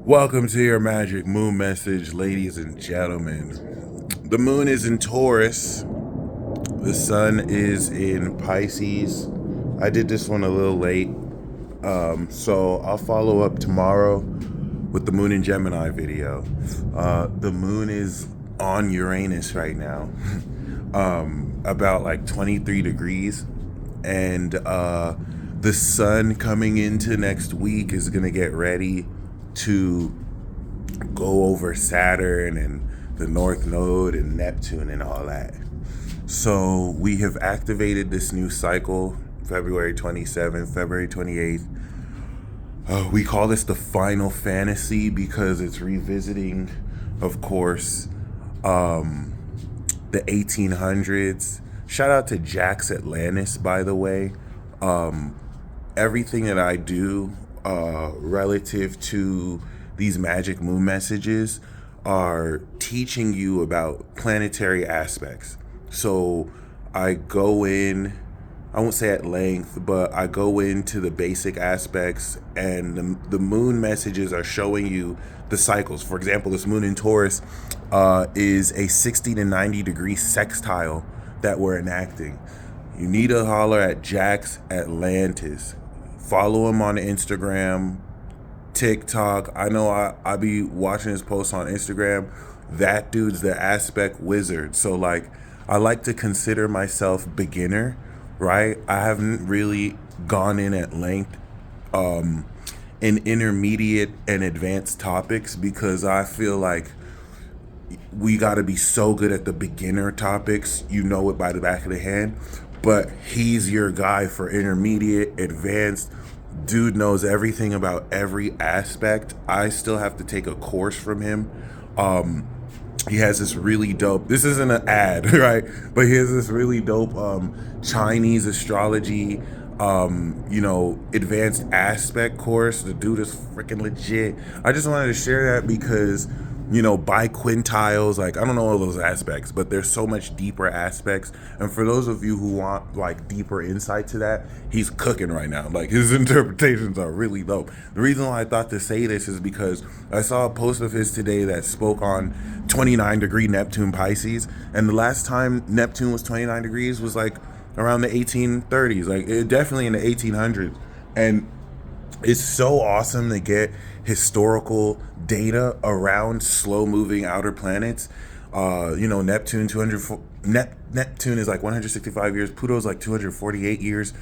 Welcome to your magic moon message, ladies and gentlemen. The moon is in Taurus. The sun is in Pisces. I did this one a little late, so I'll follow up tomorrow with the moon in Gemini video. The moon is on Uranus right now, about like 23 degrees, and the sun coming into next week is gonna get ready to go over Saturn and the North Node and Neptune and all that. So we have activated this new cycle, February 27th, February 28th. We call this the final fantasy because it's revisiting, of course, the 1800s. Shout out to Jax Atlantis, by the way. Everything that I do relative to these magic moon messages are teaching you about planetary aspects. So I go in, I won't say at length, but I go into the basic aspects, and the moon messages are showing you the cycles. For example, this moon in Taurus is a 60 to 90 degree sextile that we're enacting. You need to holler at Jax Atlantis. Follow him on Instagram, TikTok. I know I be watching his posts on Instagram. That dude's the aspect wizard. So like, I like to consider myself beginner, right? I haven't really gone in at length in intermediate and advanced topics because I feel like we got to be so good at the beginner topics, you know it by the back of the hand. But he's your guy for intermediate, advanced. Dude knows everything about every aspect. I still have to take a course from him. He has this really dope, this isn't an ad, right? But he has this really dope Chinese astrology, advanced aspect course. The dude is freaking legit. I just wanted to share that because, biquintiles, like, I don't know all those aspects, but there's so much deeper aspects. And for those of you who want like deeper insight to that, he's cooking right now. Like, his interpretations are really dope. The reason why I thought to say this is because I saw a post of his today that spoke on 29 degree Neptune Pisces. And the last time Neptune was 29 degrees was like around the 1830s, definitely in the 1800s. And it's so awesome to get historical data around slow moving outer planets. Neptune Neptune is like 165 years. Pluto's like 248 years.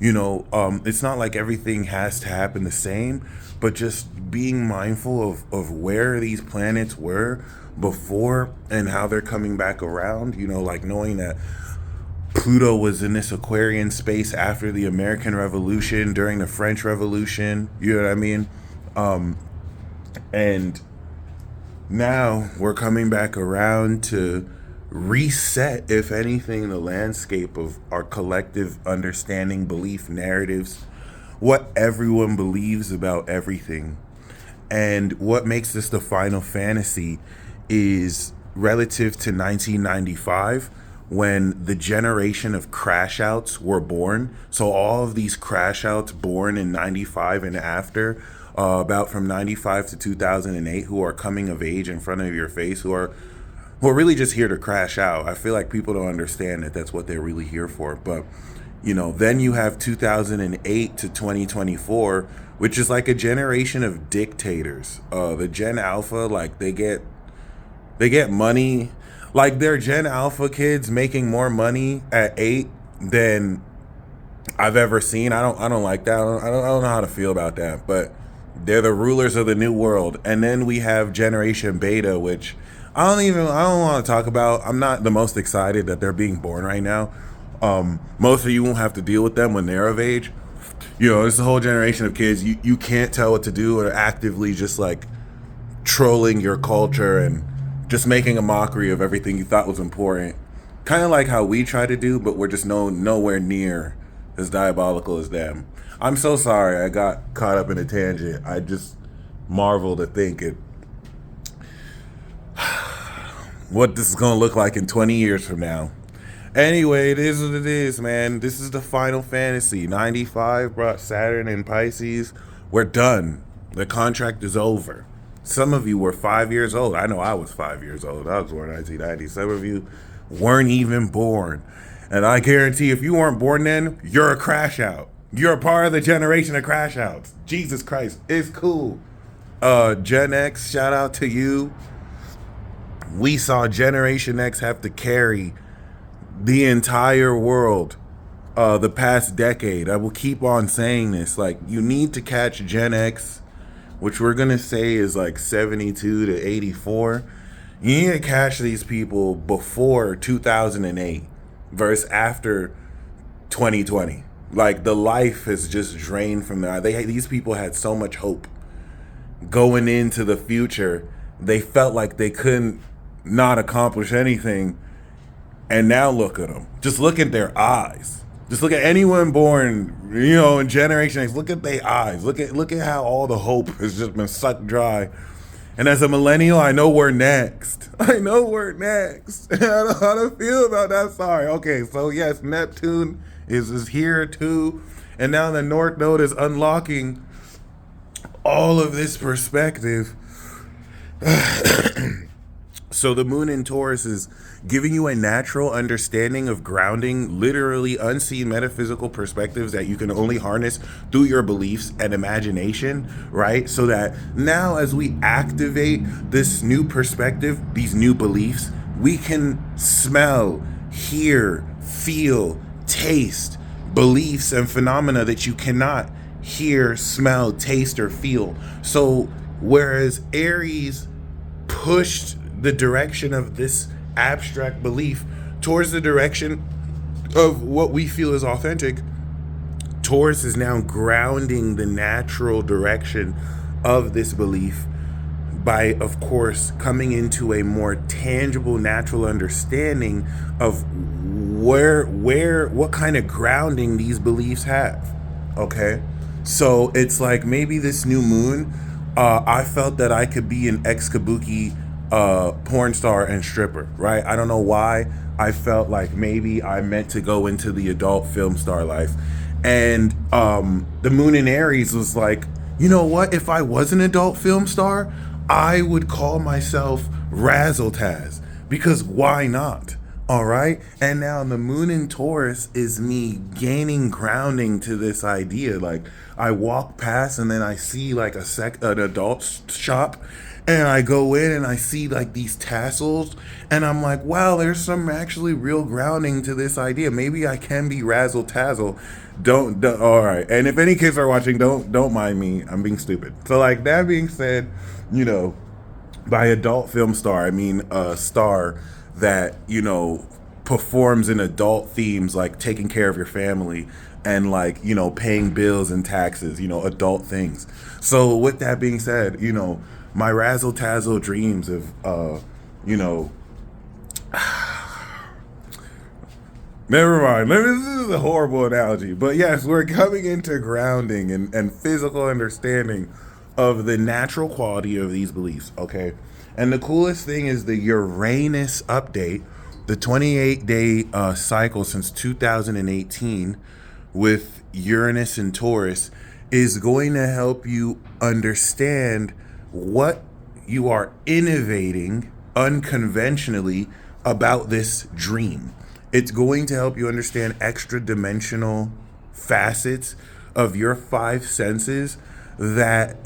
It's not like everything has to happen the same, but just being mindful of where these planets were before and how they're coming back around, like knowing that Pluto was in this Aquarian space after the American Revolution, during the French Revolution, you know what I mean? And now we're coming back around to reset, if anything, the landscape of our collective understanding, belief, narratives, what everyone believes about everything. And what makes this the final fantasy is relative to 1995, when the generation of crash outs were born. So all of these crash outs born in 95 and after, about from 95 to 2008, who are coming of age in front of your face, who are really just here to crash out. I feel like people don't understand that that's what they're really here for. But, then you have 2008 to 2024, which is like a generation of dictators. The Gen Alpha, like they get money. Like, they're Gen Alpha kids making more money at 8 than I've ever seen. I don't like that. I don't know how to feel about that. But they're the rulers of the new world. And then we have Generation Beta, which I don't want to talk about. I'm not the most excited that they're being born right now. Most of you won't have to deal with them when they're of age. It's a whole generation of kids. You can't tell what to do, or actively just like trolling your culture and just making a mockery of everything you thought was important. Kind of like how we try to do, but we're just nowhere near as diabolical as them. I'm so sorry I got caught up in a tangent. I just marvel to think what this is going to look like in 20 years from now. Anyway, it is what it is, man. This is the final fantasy. 95 brought Saturn and Pisces. We're done. The contract is over. Some of you were 5 years old. I know I was 5 years old. I was born in 1990. Some of you weren't even born. And I guarantee if you weren't born then, you're a crash out. You're a part of the generation of crash outs. Jesus Christ. It's cool. Gen X, shout out to you. We saw Generation X have to carry the entire world the past decade. I will keep on saying this. Like, you need to catch Gen X, which we're going to say is like 72 to 84. You need to catch these people before 2008 versus after 2020. Like, the life has just drained from them. These people had so much hope going into the future. They felt like they couldn't not accomplish anything. And now look at them. Just look at their eyes. Just look at anyone born, in Generation X. Look at their eyes. Look at how all the hope has just been sucked dry. And as a millennial, I know we're next. I know we're next. I don't know how to feel about that. Sorry. Okay, so yes, Neptune is here too. And now the North Node is unlocking all of this perspective. So the moon in Taurus is giving you a natural understanding of grounding, literally unseen metaphysical perspectives that you can only harness through your beliefs and imagination, right? So that now as we activate this new perspective, these new beliefs, we can smell, hear, feel, taste beliefs and phenomena that you cannot hear, smell, taste, or feel. So whereas Aries pushed the direction of this abstract belief towards the direction of what we feel is authentic, Taurus is now grounding the natural direction of this belief by, of course, coming into a more tangible, natural understanding of what kind of grounding these beliefs have. Okay, so it's like maybe this new moon, I felt that I could be an ex-kabuki porn star and stripper, right? I don't know why. I felt like maybe I meant to go into the adult film star life. And the moon in Aries was like, you know what? If I was an adult film star, I would call myself Razzle Taz, because why not? All right. And now the moon in Taurus is me gaining grounding to this idea. Like, I walk past and then I see like an adult shop, and I go in and I see like these tassels, and I'm like, wow, there's some actually real grounding to this idea. Maybe I can be Razzle Tazzle. Don't all right. And if any kids are watching, don't mind me. I'm being stupid. So like, that being said, by adult film star, I mean a star that, performs in adult themes, like taking care of your family and like, paying bills and taxes, adult things. So with that being said, my razzle tazzle dreams of, never mind. This is a horrible analogy, but yes, we're coming into grounding and physical understanding of the natural quality of these beliefs. Okay. And the coolest thing is the Uranus update, the 28-day cycle since 2018 with Uranus and Taurus is going to help you understand what you are innovating unconventionally about this dream. It's going to help you understand extra dimensional facets of your five senses that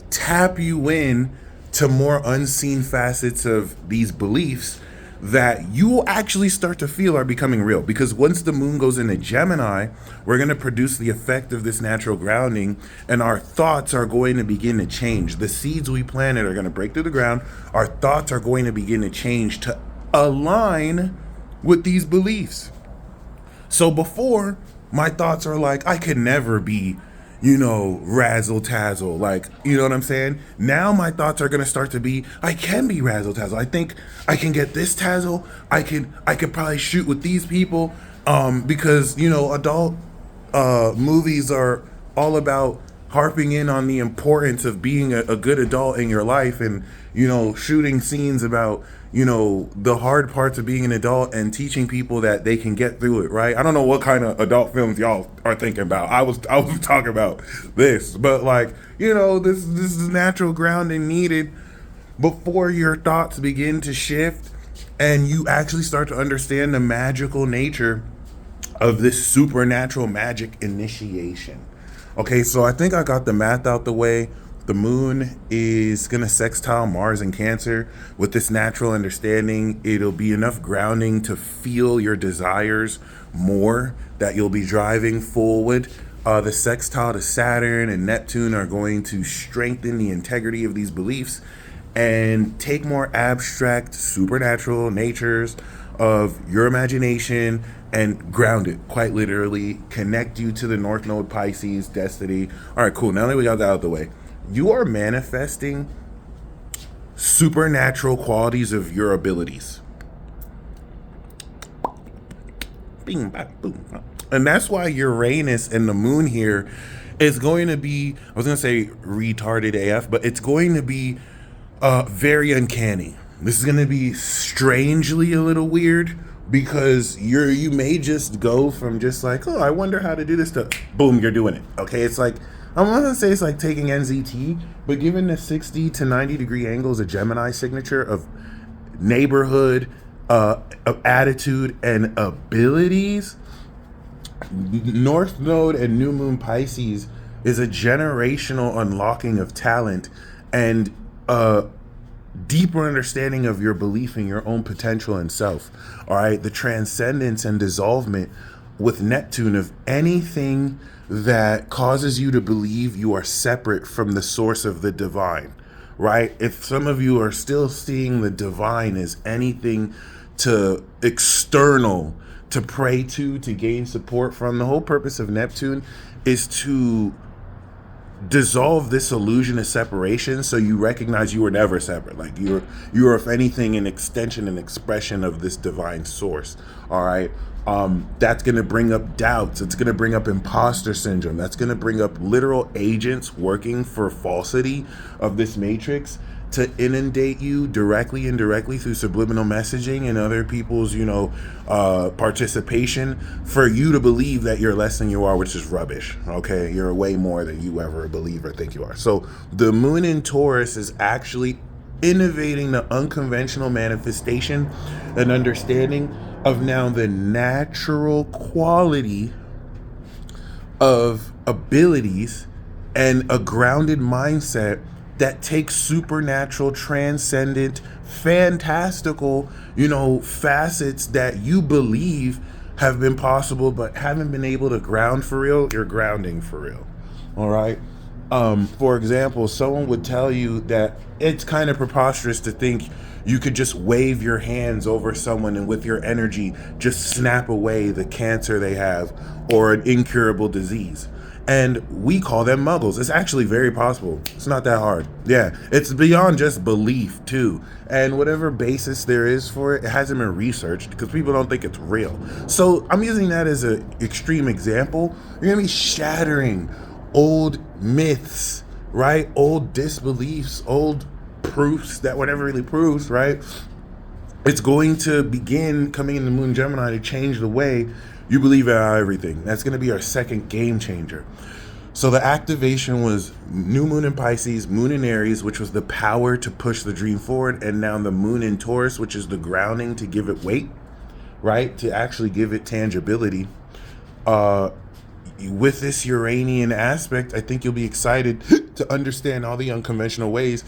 tap you in to more unseen facets of these beliefs that you will actually start to feel are becoming real. Because once the moon goes into Gemini, we're going to produce the effect of this natural grounding, and our thoughts are going to begin to change. The seeds we planted are going to break through the ground. Our thoughts are going to begin to change to align with these beliefs. So before, my thoughts are like, I could never be, razzle tazzle, like, you know what I'm saying? Now my thoughts are gonna start to be, I can be razzle tazzle. I think I can get this tazzle. I could probably shoot with these people, because adult movies are all about harping in on the importance of being a good adult in your life, and shooting scenes about the hard parts of being an adult and teaching people that they can get through it, right? I don't know what kind of adult films y'all are thinking about. I was talking about this, but like, this is natural grounding needed before your thoughts begin to shift and you actually start to understand the magical nature of this supernatural magic initiation. Okay, so I think I got the math out the way. The moon is going to sextile Mars in Cancer. With this natural understanding, it'll be enough grounding to feel your desires more, that you'll be driving forward. The sextile to Saturn and Neptune are going to strengthen the integrity of these beliefs and take more abstract, supernatural natures of your imagination and ground it, quite literally, connect you to the North Node Pisces destiny. All right, cool. Now that we got that out of the way, you are manifesting supernatural qualities of your abilities. Bing, bang, boom. And that's why Uranus and the moon here is going to be, I was going to say retarded AF, but it's going to be very uncanny. This is going to be strangely a little weird, because you may just go from just like, oh, I wonder how to do this, to boom, you're doing it. Okay, it's like, I'm not gonna say it's like taking NZT, but given the 60 to 90 degree angles, a Gemini signature of neighborhood, of attitude and abilities, North Node and New Moon Pisces is a generational unlocking of talent and deeper understanding of your belief in your own potential and self. All right, the transcendence and dissolvement with Neptune of anything that causes you to believe you are separate from the source of the divine. Right? If some of you are still seeing the divine as anything to external to pray to gain support from, the whole purpose of Neptune is to dissolve this illusion of separation, so you recognize you were never separate. Like you're if anything an extension and expression of this divine source. All right, that's going to bring up doubts. It's going to bring up imposter syndrome. That's going to bring up literal agents working for falsity of this matrix to inundate you directly, indirectly through subliminal messaging and other people's, participation, for you to believe that you're less than you are, which is rubbish. Okay, you're way more than you ever believe or think you are. So the moon in Taurus is actually innovating the unconventional manifestation and understanding of now the natural quality of abilities and a grounded mindset that takes supernatural, transcendent, fantastical, facets that you believe have been possible but haven't been able to ground for real. You're grounding for real. All right. For example, someone would tell you that it's kind of preposterous to think you could just wave your hands over someone and with your energy just snap away the cancer they have or an incurable disease. And we call them muggles. It's actually very possible. It's not that hard. Yeah, it's beyond just belief too. And whatever basis there is for it, it hasn't been researched because people don't think it's real. So I'm using that as an extreme example. You're gonna be shattering old myths, right? Old disbeliefs, old proofs that were never really proofs, right? It's going to begin coming in the Moon Gemini to change the way you believe in everything. That's going to be our second game changer. So the activation was New Moon in Pisces, Moon in Aries, which was the power to push the dream forward, and now the Moon in Taurus, which is the grounding to give it weight, right? To actually give it tangibility. With this Uranian aspect, I think you'll be excited to understand all the unconventional ways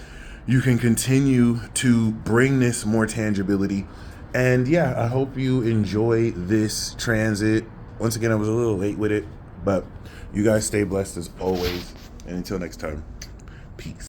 you can continue to bring this more tangibility. And yeah, I hope you enjoy this transit. Once again, I was a little late with it, but you guys stay blessed as always. And until next time, peace.